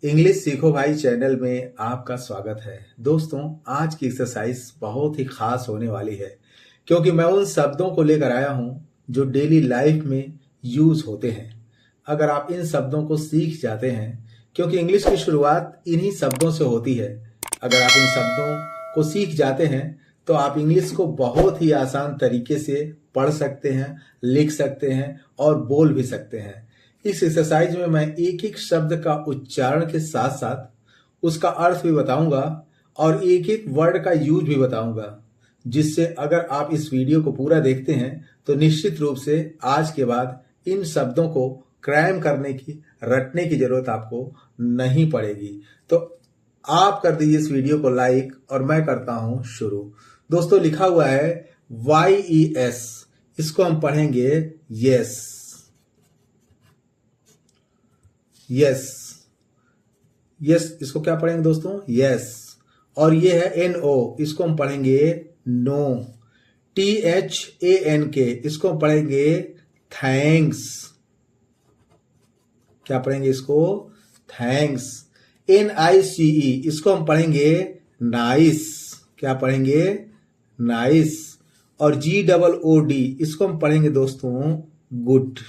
English सीखो भाई channel में आपका स्वागत है। दोस्तों, आज की एक्सरसाइज बहुत ही खास होने वाली है क्योंकि मैं उन शब्दों को लेकर आया हूं जो डेली लाइफ में यूज होते हैं। अगर आप इन शब्दों को सीख जाते हैं, क्योंकि इंग्लिश की शुरुआत इन्हीं शब्दों से होती है, अगर आप इन शब्दों को सीख जाते हैं तो आप इंग्लिश को बहुत ही आसान तरीके से पढ़ सकते हैं, लिख सकते हैं और बोल भी सकते हैं। इस एक्सरसाइज में मैं एक एक शब्द का उच्चारण के साथ साथ उसका अर्थ भी बताऊंगा और एक एक वर्ड का यूज भी बताऊंगा, जिससे अगर आप इस वीडियो को पूरा देखते हैं तो निश्चित रूप से आज के बाद इन शब्दों को क्रैम करने की, रटने की जरूरत आपको नहीं पड़ेगी। तो आप कर दीजिए इस वीडियो को लाइक और मैं करता हूं शुरू। दोस्तों, लिखा हुआ है YES, इसको हम पढ़ेंगे यस। यस, यस इसको क्या पढ़ेंगे दोस्तों? यस। और ये है NO, इसको हम पढ़ेंगे नो। THANK, इसको हम पढ़ेंगे थैंक्स। क्या पढ़ेंगे इसको? थैंक्स। NICE, इसको हम पढ़ेंगे नाइस। क्या पढ़ेंगे? नाइस। और GOOD, इसको हम पढ़ेंगे दोस्तों गुड।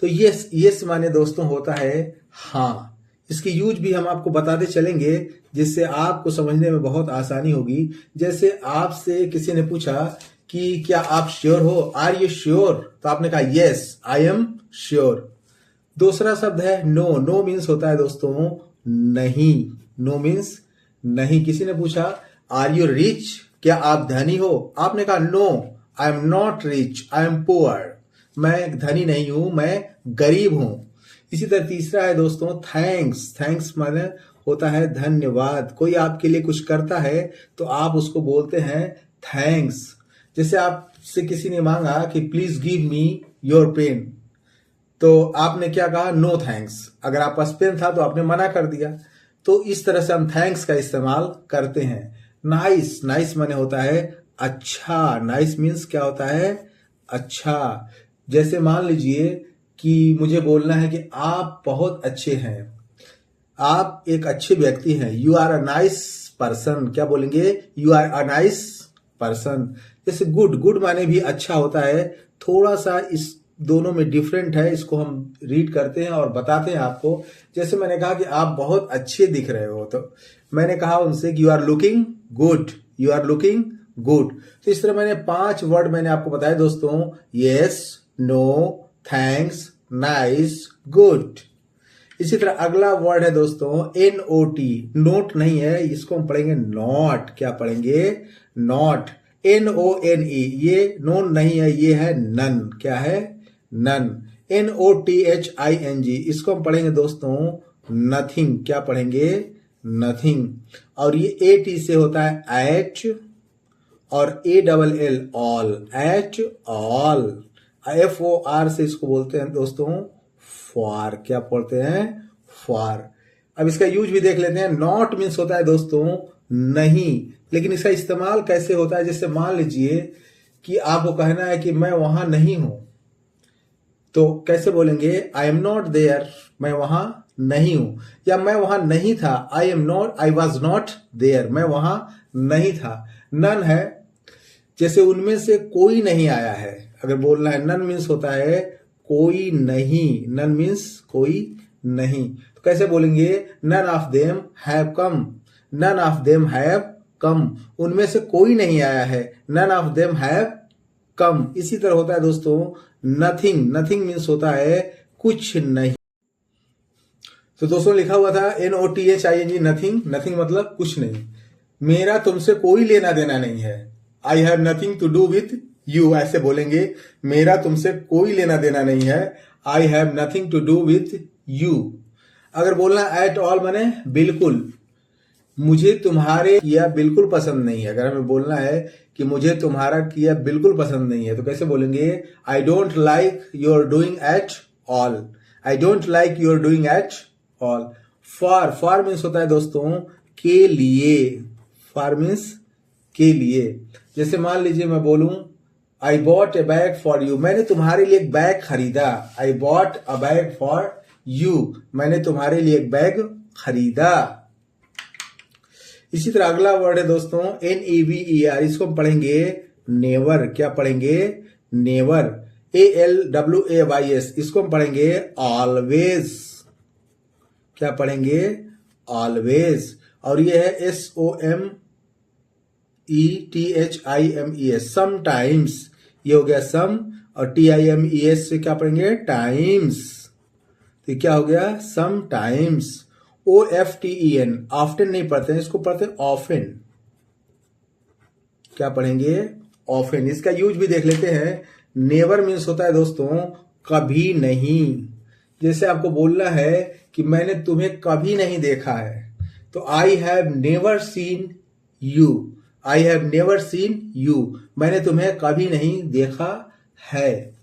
तो यस, यस माने दोस्तों होता है हाँ। इसकी यूज भी हम आपको बताते चलेंगे जिससे आपको समझने में बहुत आसानी होगी। जैसे आपसे किसी ने पूछा कि क्या आप श्योर हो, आर यू श्योर? तो आपने कहा यस आई एम श्योर। दूसरा शब्द है नो। नो मीन्स होता है दोस्तों नहीं। नो मीन्स नहीं। किसी ने पूछा आर यू रिच, क्या आप धनी हो? आपने कहा no I am not rich, I am poor. मैं धनी नहीं हूं, मैं गरीब हूं। इसी तरह तीसरा है दोस्तों थैंक्स। थैंक्स माने होता है धन्यवाद। कोई आपके लिए कुछ करता है तो आप उसको बोलते हैं थैंक्स। जैसे आपसे किसी ने मांगा कि please give me your pen, तो आपने क्या कहा? No thanks. अगर आप पास पेन था तो आपने मना कर दिया। तो इस तरह से हम थैंक्स का इस्तेमाल करते हैं। नाइस, नाइस माने होता है अच्छा। नाइस मीन्स क्या होता है? अच्छा। जैसे मान लीजिए कि मुझे बोलना है कि आप बहुत अच्छे हैं, आप एक अच्छे व्यक्ति हैं, you are a nice person. क्या बोलेंगे? You are a nice person. जैसे गुड, गुड माने भी अच्छा होता है। थोड़ा सा इस दोनों में डिफरेंट है, इसको हम रीड करते हैं और बताते हैं आपको। जैसे मैंने कहा कि आप बहुत अच्छे दिख रहे हो, तो मैंने कहा उनसे कि you are looking good, you are looking good. तो इस तरह मैंने 5 वर्ड मैंने आपको बताए दोस्तों, yes, no, thanks, nice, good. इसी तरह अगला वर्ड है दोस्तों NOT। नोट नहीं है, इसको हम पढ़ेंगे नॉट। क्या पढ़ेंगे? नॉट। NONE, ये नोन नहीं है, ये है नन। क्या है? नन। NOTHING, इसको हम पढ़ेंगे दोस्तों नथिंग। क्या पढ़ेंगे? नथिंग। और ये AT से होता है एट और ALL all, at all. FOR से इसको बोलते हैं दोस्तों फॉर। क्या पढ़ते हैं? फॉर। अब इसका यूज भी देख लेते हैं। नॉट मीन्स होता है दोस्तों नहीं, लेकिन इसका इस्तेमाल कैसे होता है? जैसे मान लीजिए कि आपको कहना है कि मैं वहां नहीं हूं, तो कैसे बोलेंगे? आई एम नॉट देयर, मैं वहां नहीं हूं। या मैं वहां नहीं था, I am not, I was not there, मैं वहां नहीं था। नन है, जैसे उनमें से कोई नहीं आया है, अगर बोलना है नन मीन्स होता है कोई नहीं। नन मीन्स कोई नहीं। तो कैसे बोलेंगे? None of them have come, none of them have come, उनमें से कोई नहीं आया है, none of them have come. इसी तरह होता है दोस्तों नथिंग। नथिंग मीन्स होता है कुछ नहीं। तो दोस्तों लिखा हुआ था NOTHING, नथिंग। नथिंग मतलब कुछ नहीं। मेरा तुमसे कोई लेना देना नहीं है, I have nothing to do with you. ऐसे बोलेंगे, मेरा तुमसे कोई लेना देना नहीं है, I have nothing to do with you. अगर बोलना एट ऑल माने बिल्कुल, मुझे तुम्हारे किया बिल्कुल पसंद नहीं है। अगर हमें बोलना है कि मुझे तुम्हारा किया बिल्कुल पसंद नहीं है, तो कैसे बोलेंगे? I don't like your doing at all, I don't like your doing at all. For, for means होता है दोस्तों के लिए। फॉर मीन्स के लिए। जैसे मान लीजिए मैं बोलूं I bought A bag for you, मैंने तुम्हारे लिए एक बैग खरीदा। I bought a bag for you, मैंने तुम्हारे लिए एक बैग खरीदा। इसी तरह अगला वर्ड है दोस्तों NEVER, इसको हम पढ़ेंगे नेवर। क्या पढ़ेंगे? नेवर। ALWAYS, इसको हम पढ़ेंगे ऑलवेज। क्या पढ़ेंगे? ऑलवेज। और ये है SOMETHIMES, समटाइम्स। ये हो गया सम, और TIMES से क्या पढ़ेंगे? टाइम्स। तो क्या हो गया? समटाइम्स। OFTEN, ऑफ्टन नहीं पढ़ते हैं, इसको पढ़ते हैं ऑफन। क्या पढ़ेंगे? ऑफन। इसका यूज भी देख लेते हैं। नेवर मीन्स होता है दोस्तों कभी नहीं। जैसे आपको बोलना है कि मैंने तुम्हें कभी नहीं देखा है, तो I have never seen you. I have never seen you, मैंने तुम्हें कभी नहीं देखा है।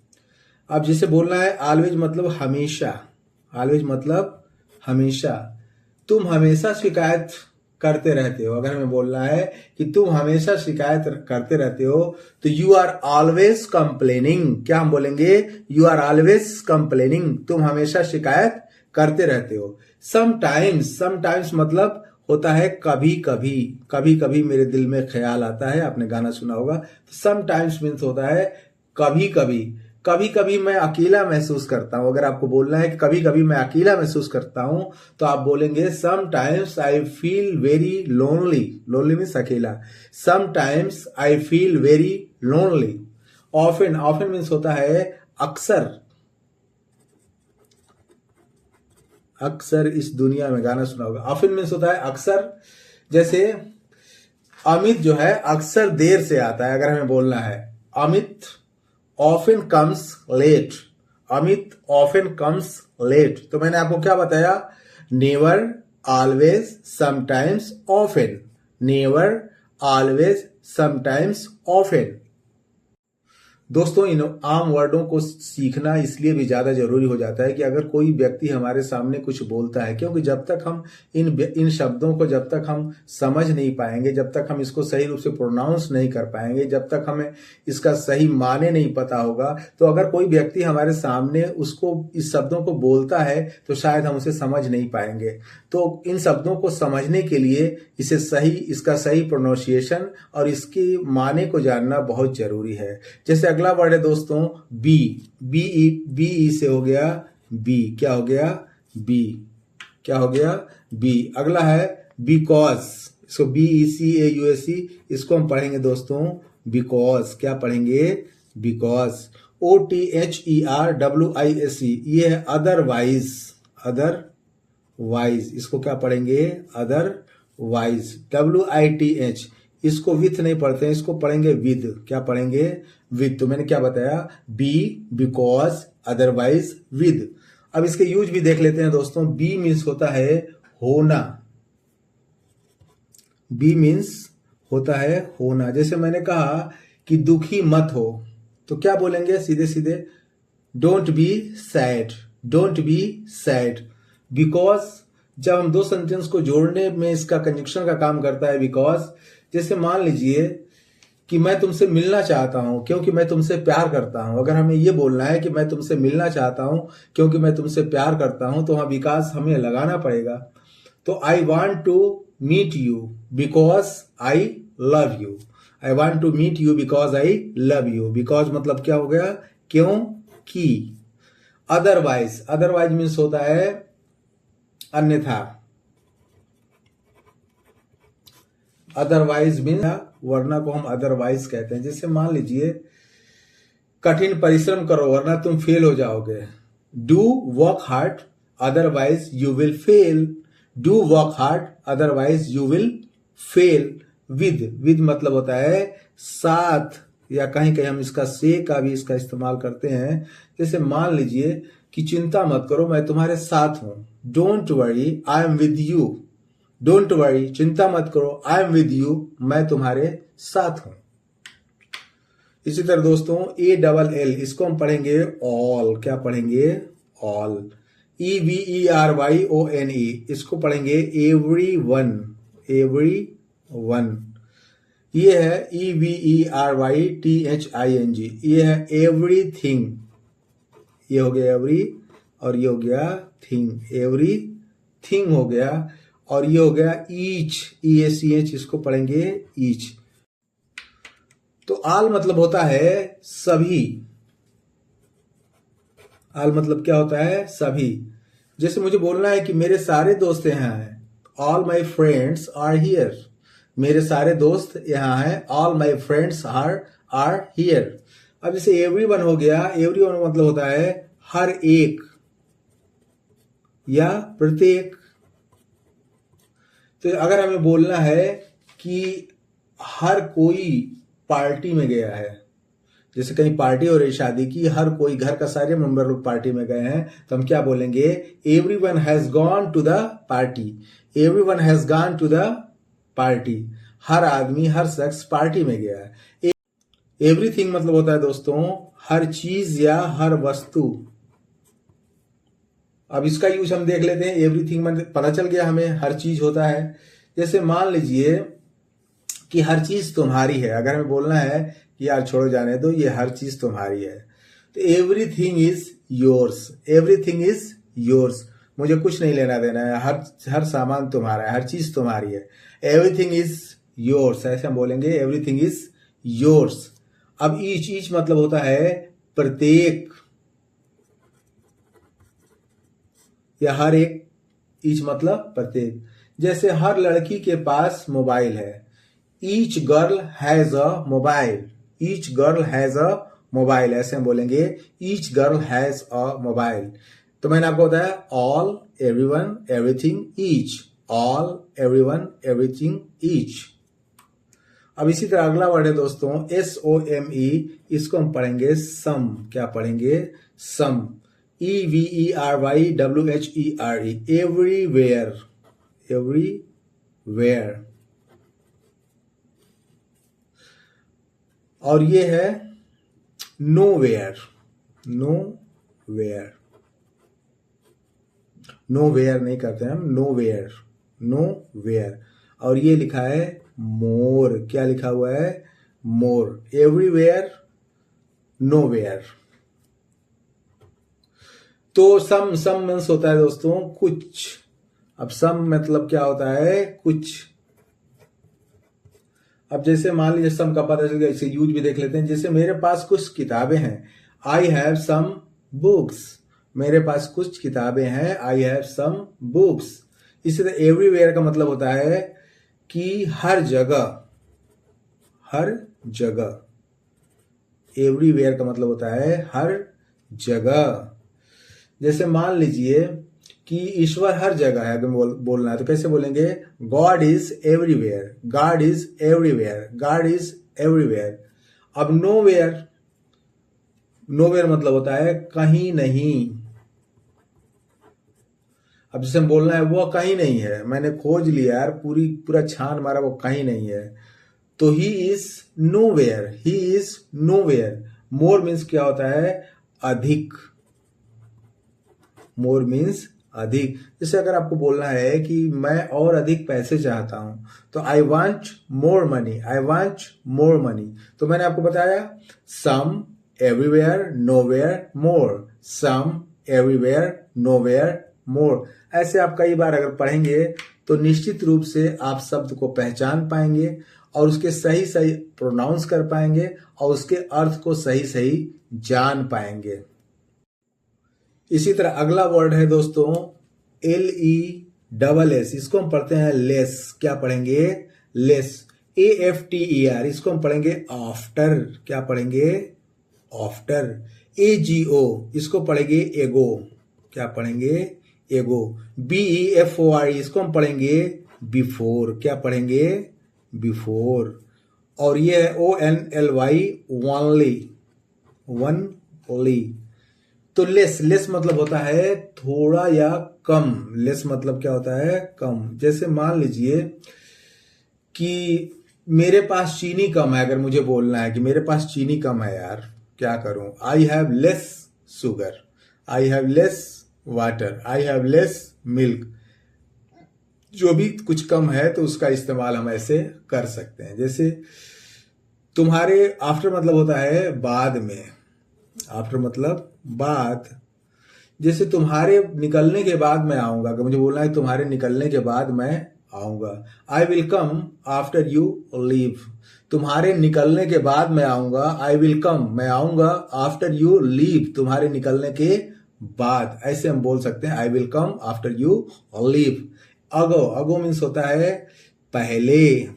अब जिसे बोलना है ऑलवेज मतलब हमेशा। ऑलवेज मतलब हमेशा। तुम हमेशा शिकायत करते रहते हो। अगर हमें बोलना है कि तुम हमेशा शिकायत करते रहते हो, तो यू आर ऑलवेज कंप्लेनिंग। क्या हम बोलेंगे? यू आर ऑलवेज कंप्लेनिंग, तुम हमेशा शिकायत करते रहते हो। समटाइम्स, समटाइम्स मतलब होता है कभी कभी। कभी कभी मेरे दिल में ख्याल आता है, आपने गाना सुना होगा। समटाइम्स मीन्स होता है कभी कभी। कभी कभी मैं अकेला महसूस करता हूं। अगर आपको बोलना है कि कभी कभी मैं अकेला महसूस करता हूं, तो आप बोलेंगे sometimes I feel very lonely. Lonely means अकेला। Sometimes I feel very lonely. Often, often means होता है अक्सर। अक्सर इस दुनिया में, गाना सुना होगा। ऑफन मीन्स होता है अक्सर। जैसे अमित जो है अक्सर देर से आता है। अगर हमें बोलना है Amit often comes late. Amit often comes late. तो मैंने आपको क्या बताया? Never, always, sometimes, often. Never, always, sometimes, often. दोस्तों इन आम वर्डों को सीखना इसलिए भी ज्यादा जरूरी हो जाता है कि अगर कोई व्यक्ति हमारे सामने कुछ बोलता है, क्योंकि जब तक हम इन शब्दों को जब तक हम समझ नहीं पाएंगे, जब तक हम इसको सही रूप से प्रोनाउंस नहीं कर पाएंगे, जब तक हमें इसका सही माने नहीं पता होगा, तो अगर कोई व्यक्ति हमारे सामने उसको इस शब्दों को बोलता है तो शायद हम उसे समझ नहीं पाएंगे। तो इन शब्दों को समझने के लिए इसका सही प्रोनाउंसिएशन और इसके माने को जानना बहुत जरूरी है। जैसे अगला वर्ड है दोस्तों बी। बी से हो गया बी। क्या हो गया? बी। क्या हो गया? बी। अगला है बिकॉज। इसको BECAUSE, इसको हम पढ़ेंगे दोस्तों बिकॉज। क्या पढ़ेंगे? बिकॉज। OTHERWISE, ये है अदरवाइज। अदरवाइज, इसको क्या पढ़ेंगे? अदरवाइज। WITH, इसको विथ नहीं पढ़ते हैं, इसको पढ़ेंगे विद। क्या पढ़ेंगे? विद। तो मैंने क्या बताया? Be, because, otherwise, with. अब इसके यूज भी देख लेते हैं दोस्तों। बी मीन्स होता है होना। बी मीन्स होता है होना। जैसे मैंने कहा कि दुखी मत हो, तो क्या बोलेंगे? सीधे सीधे don't be sad. Don't be sad. Because, जब हम दो सेंटेंस को जोड़ने में इसका कंजक्शन का काम करता है बिकॉज। जैसे मान लीजिए कि मैं तुमसे मिलना चाहता हूं क्योंकि मैं तुमसे प्यार करता हूं। अगर हमें यह बोलना है कि मैं तुमसे मिलना चाहता हूं क्योंकि मैं तुमसे प्यार करता हूं, तो वहां विकास हमें लगाना पड़ेगा। तो I want to meet you because I love you. I want to meet you because I love you. Because मतलब क्या हो गया? क्योंकि। अदरवाइज, अदरवाइज मीन्स होता है अन्यथा। अदरवाइज मीन वरना को हम अदरवाइज कहते हैं। जैसे मान लीजिए कठिन परिश्रम करो वरना तुम फेल हो जाओगे। Do work hard otherwise you will fail. Do work hard otherwise you will fail. With मतलब होता है साथ, या कहीं कहीं हम इसका से का भी इसका इस्तेमाल करते हैं। जैसे मान लीजिए कि चिंता मत करो मैं तुम्हारे साथ हूं। Don't worry I am with you. Don't worry, चिंता मत करो, आई एम विद यू, मैं तुम्हारे साथ हूं। इसी तरह दोस्तों ALL, इसको हम पढ़ेंगे ऑल। क्या पढ़ेंगे? ऑल। EVERYONE, इसको पढ़ेंगे एवरी वन। Every one. ये है EVERYTHING, ये है एवरीथिंग। ये हो गया एवरी। और ये हो गया थिंग, एवरी थिंग हो गया। और ये हो गया ईच, EACH, इसको पढ़ेंगे ईच। तो आल मतलब होता है सभी। आल मतलब क्या होता है? सभी। जैसे मुझे बोलना है कि मेरे सारे दोस्त यहाँ हैं, all my friends are here. मेरे सारे दोस्त यहाँ हैं, all my friends are here. अब जैसे एवरीवन हो गया, एवरीवन मतलब होता है हर एक या प्रत्येक। तो अगर हमें बोलना है कि हर कोई पार्टी में गया है, जैसे कहीं पार्टी हो रही शादी की, हर कोई, घर का सारे मेंबर लोग पार्टी में गए हैं, तो हम क्या बोलेंगे? Everyone has gone to the party. Everyone has gone to the party. हर आदमी, हर शख्स पार्टी में गया है। एवरीथिंग मतलब होता है दोस्तों हर चीज या हर वस्तु। अब इसका यूज हम देख लेते हैं। एवरीथिंग मतलब पता चल गया हमें हर चीज होता है। जैसे मान लीजिए कि हर चीज तुम्हारी है। अगर हमें बोलना है कि यार छोड़ो जाने दो, ये हर चीज तुम्हारी है, तो everything is yours. Everything is yours, मुझे कुछ नहीं लेना देना है, हर सामान तुम्हारा है, हर चीज तुम्हारी है। एवरीथिंग इज योर्स, ऐसे हम बोलेंगे, एवरीथिंग इज योर्स। अब ईच मतलब होता है प्रत्येक या हर एक। ईच मतलब प्रत्येक। जैसे हर लड़की के पास मोबाइल है। Each girl has a mobile. Each girl has a mobile, ऐसे हम बोलेंगे, each girl has a mobile. तो मैंने आपको बताया all, everyone, everything, each. All, everyone, everything, each. अब इसी तरह अगला वर्ड है दोस्तों SOME, इसको हम पढ़ेंगे सम। क्या पढ़ेंगे? सम। EVERYWHERE, everywhere. एवरीवेयर। और ये है नोवेयर। नोवेयर। नोवेयर नहीं करते हम, नोवेयर। नोवेयर। और ये लिखा है मोर। क्या लिखा हुआ है? मोर। Everywhere, nowhere. तो सम मीन्स होता है दोस्तों कुछ। अब सम मतलब क्या होता है? कुछ। अब जैसे मान लीजिए सम का पता चल गया, इसे यूज भी देख लेते हैं। जैसे मेरे पास कुछ किताबें हैं, आई हैव सम बुक्स। मेरे पास कुछ किताबें हैं, आई हैव सम बुक्स। इसी तरह एवरीवेयर का मतलब होता है कि हर जगह। हर जगह। एवरीवेयर का मतलब होता है हर जगह। जैसे मान लीजिए कि ईश्वर हर जगह है, अगर बोलना है तो कैसे बोलेंगे? God is everywhere. God is everywhere. God is everywhere. अब नोवेयर, नोवेयर मतलब होता है कहीं नहीं। अब जैसे हम बोलना है वो कहीं नहीं है, मैंने खोज लिया यार, पूरा छान मारा, वो कहीं नहीं है, तो he is nowhere. He is nowhere. More means क्या होता है? अधिक। मोर मीन्स अधिक। जैसे अगर आपको बोलना है कि मैं और अधिक पैसे चाहता हूं, तो I want more money. I want more money. तो मैंने आपको बताया सम, एवरीवेयर, नोवेयर, मोर। सम, एवरीवेयर, नोवेयर, मोर। ऐसे आप कई बार अगर पढ़ेंगे तो निश्चित रूप से आप शब्द को पहचान पाएंगे और उसके सही सही प्रोनाउंस कर पाएंगे और उसके अर्थ को सही सही जान पाएंगे। इसी तरह अगला वर्ड है दोस्तों LESS, इसको हम पढ़ते हैं लेस। क्या पढ़ेंगे? लेस। AFTER, इसको हम पढ़ेंगे आफ्टर। क्या पढ़ेंगे? आफ्टर। AGO, इसको पढ़ेंगे एगो। क्या पढ़ेंगे? एगो। BEFORE, इसको हम पढ़ेंगे बिफोर। क्या पढ़ेंगे? बिफोर। और ये है ONLY, ओनली। One only. तो लेस मतलब होता है थोड़ा या कम। लेस मतलब क्या होता है? कम। जैसे मान लीजिए कि मेरे पास चीनी कम है। अगर मुझे बोलना है कि मेरे पास चीनी कम है यार, क्या करूं? I have less sugar. I have less water. I have less milk. जो भी कुछ कम है तो उसका इस्तेमाल हम ऐसे कर सकते हैं। जैसे तुम्हारे, आफ्टर मतलब होता है बाद में। आफ्टर मतलब बाद। जैसे तुम्हारे निकलने के बाद मैं आऊंगा, अगर मुझे बोलना है तुम्हारे निकलने के बाद मैं आऊंगा। I will come after you leave. तुम्हारे निकलने के बाद मैं आऊंगा, आई विल कम, मैं आऊंगा, आफ्टर यू लीव, तुम्हारे निकलने के बाद। ऐसे हम बोल सकते हैं I will come after you leave. Ago, ago means होता है पहले।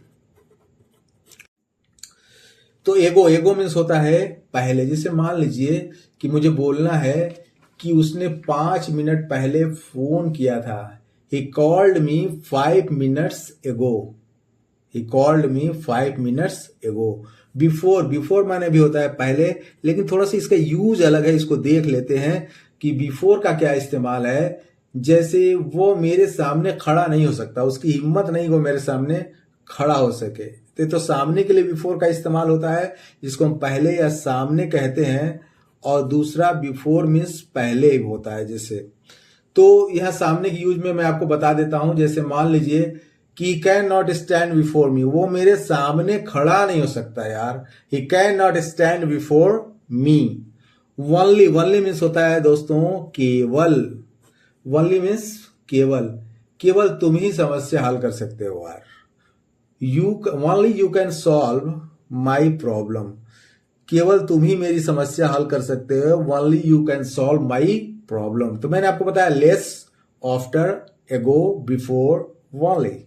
तो एगो, एगो मीन्स होता है पहले। जैसे मान लीजिए कि मुझे बोलना है कि उसने 5 मिनट पहले फोन किया था। He called me 5 minutes ago. He called me 5 minutes ago. Before, before माने भी होता है पहले, लेकिन थोड़ा सा इसका यूज अलग है। इसको देख लेते हैं कि बिफोर का क्या इस्तेमाल है। जैसे वो मेरे सामने खड़ा नहीं हो सकता, उसकी हिम्मत नहीं वो मेरे सामने खड़ा हो सके, तो सामने के लिए बिफोर का इस्तेमाल होता है, जिसको हम पहले या सामने कहते हैं। और दूसरा बिफोर मीन्स पहले होता है। जैसे तो यह सामने की यूज में मैं आपको बता देता हूं। जैसे मान लीजिए कि can not stand before me, वो मेरे सामने खड़ा नहीं हो सकता यार। He can not stand before me. Only, only means होता है दोस्तों केवल। वनली मीन्स केवल, केवल तुम ही समस्या हल कर सकते हो यार। Only you can solve my problem, केवल तुम ही मेरी समस्या हल कर सकते हो। Only you can solve my problem. तो मैंने आपको बताया लेस, आफ्टर, एगो, बिफोर, ओनली।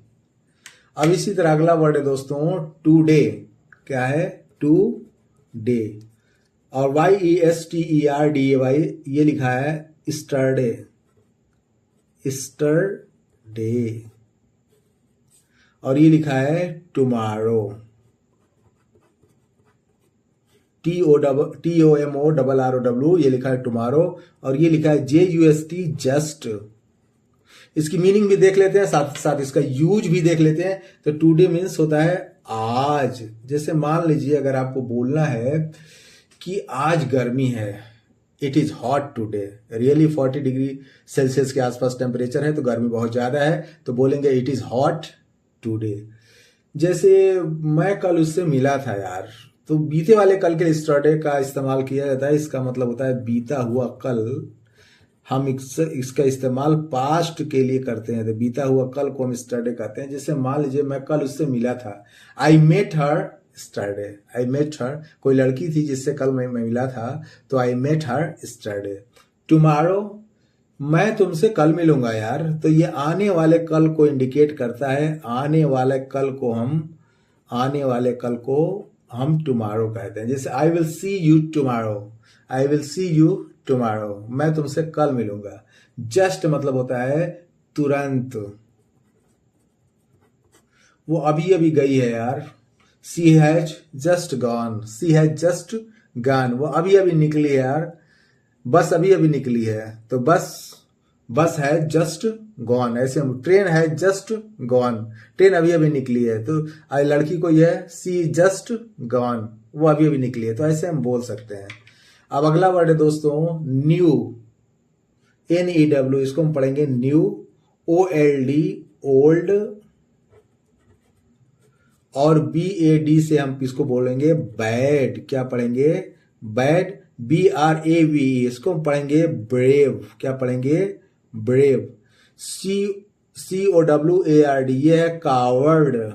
अब इसी तरह अगला वर्ड है दोस्तों टुडे। क्या है? To day. और YESTERDAY ये लिखा है स्टरडे, स्टरडे। और ये लिखा है टुमारो, TOMORROW, ये लिखा है टुमारो। और ये लिखा है JUST, जस्ट। इसकी मीनिंग भी देख लेते हैं, साथ साथ इसका यूज भी देख लेते हैं। तो टुडे मीन्स होता है आज। जैसे मान लीजिए अगर आपको बोलना है कि आज गर्मी है, it is hot today, really 40 degree Celsius के आसपास टेम्परेचर है, तो गर्मी बहुत ज्यादा है, तो बोलेंगे इट इज हॉट टुडे। जैसे मैं कल उससे मिला था यार, तो बीते वाले कल के स्टरडे का इस्तेमाल किया जाता है। इसका मतलब होता है बीता हुआ कल। हम इसका इस्तेमाल पास्ट के लिए करते हैं, तो बीता हुआ कल को हम स्टरडे कहते हैं। जैसे मान लीजिए मैं कल उससे मिला था, I met her स्टरडे। I met her, कोई लड़की थी जिससे कल मैं मिला था, तो आई मेट हर स्टरडे। टुमारो, मैं तुमसे कल मिलूंगा यार, तो ये आने वाले कल को इंडिकेट करता है। आने वाले कल को हम टुमारो कहते हैं। जैसे I will see you tomorrow, I will see you tomorrow, मैं तुमसे कल मिलूंगा। जस्ट मतलब होता है तुरंत, वो अभी अभी गई है यार। She has just gone, she has just gone, वो अभी अभी निकली है यार। बस अभी अभी निकली है, तो बस है जस्ट गॉन। ऐसे हम ट्रेन है जस्ट गॉन, ट्रेन अभी अभी निकली है, तो आई लड़की को यह सी जस्ट गॉन, वो अभी अभी निकली है, तो ऐसे हम बोल सकते हैं। अब अगला वर्ड है दोस्तों न्यू, NEW, इसको हम पढ़ेंगे न्यू, OLD, ओल्ड। और BAD से हम इसको बोलेंगे बैड। क्या पढ़ेंगे? बैड। BRAVE, इसको हम पढ़ेंगे ब्रेव। क्या पढ़ेंगे? ब्रेव। COWARD, ये है कावर्ड।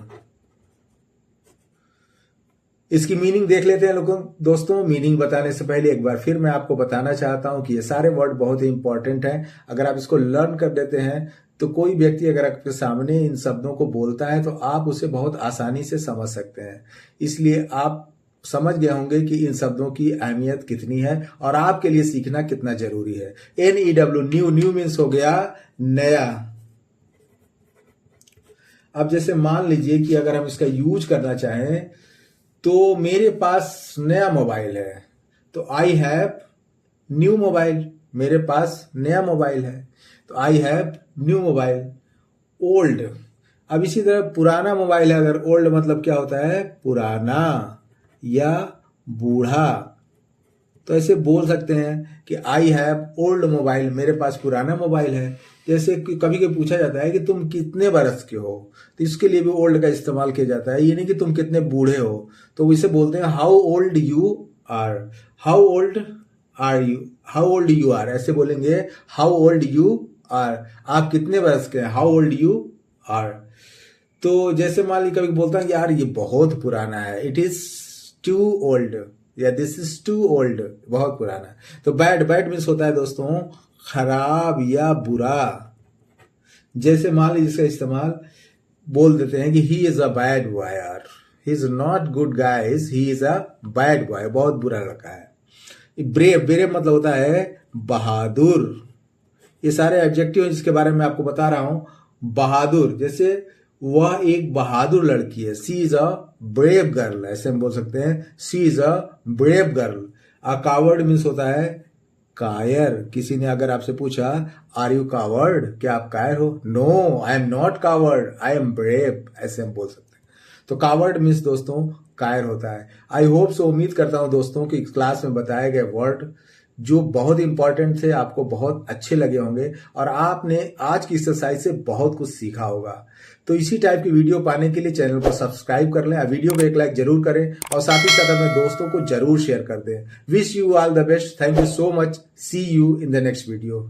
इसकी मीनिंग देख लेते हैं लोगों। दोस्तों मीनिंग बताने से पहले एक बार फिर मैं आपको बताना चाहता हूं कि ये सारे वर्ड बहुत ही इंपॉर्टेंट हैं। अगर आप इसको लर्न कर देते हैं तो कोई व्यक्ति अगर आपके सामने इन शब्दों को बोलता है तो आप उसे बहुत आसानी से समझ सकते हैं। इसलिए आप समझ गए होंगे कि इन शब्दों की अहमियत कितनी है और आपके लिए सीखना कितना जरूरी है। NEW, न्यू, न्यू मीन्स हो गया नया। अब जैसे मान लीजिए कि अगर हम इसका यूज करना चाहें, तो मेरे पास नया मोबाइल है, तो आई हैव न्यू मोबाइल, मेरे पास नया मोबाइल है, तो I have new mobile. Old, अब इसी तरह पुराना मोबाइल है, अगर ओल्ड मतलब क्या होता है? पुराना या बूढ़ा। तो ऐसे बोल सकते हैं कि आई हैव ओल्ड मोबाइल, मेरे पास पुराना मोबाइल है। जैसे कभी कभी पूछा जाता है कि तुम कितने बरस के हो, तो इसके लिए भी ओल्ड का इस्तेमाल किया जाता है। ये नहीं कि तुम कितने बूढ़े हो, तो इसे बोलते हैं how old you are. How old are you, how old you are, ऐसे बोलेंगे हाउ ओल्ड यू आर, आप कितने वर्ष के हैं, हाउ ओल्ड यू आर। तो जैसे मान ली कभी बोलता है यार ये बहुत पुराना है, इट इज टू ओल्ड, या दिस इज टू ओल्ड, बहुत पुराना है। तो बैड, बैड मीन्स होता है दोस्तों खराब या बुरा। जैसे मान लीजिए इसका इस्तेमाल बोल देते हैं कि he is a bad boy, यार he is not good guys, he is a bad boy, बहुत बुरा लड़का है। ब्रेव, ब्रेव मतलब होता है बहादुर। ये सारे एडजेक्टिव हैं जिसके बारे में आपको बता रहा हूं। बहादुर, जैसे वह एक बहादुर लड़की है, she is a brave girl, ऐसे हम बोल सकते हैं she is a brave girl. A coward means होता है कायर। किसी ने अगर आपसे पूछा आर यू कावर्ड, क्या आप कायर हो, no I am not coward, I am brave, ऐसे हम बोल सकते हैं। तो कावर्ड मीन्स दोस्तों कायर होता है। आई होप सो, उम्मीद करता हूं दोस्तों कि क्लास में बताए गए वर्ड जो बहुत इंपॉर्टेंट थे आपको बहुत अच्छे लगे होंगे और आपने आज की एक्सरसाइज से बहुत कुछ सीखा होगा। तो इसी टाइप की वीडियो पाने के लिए चैनल को सब्सक्राइब कर लें, वीडियो को एक लाइक जरूर करें और साथ ही साथ अपने दोस्तों को जरूर शेयर कर दें। Wish you all the best, thank you so much, see you in the next video.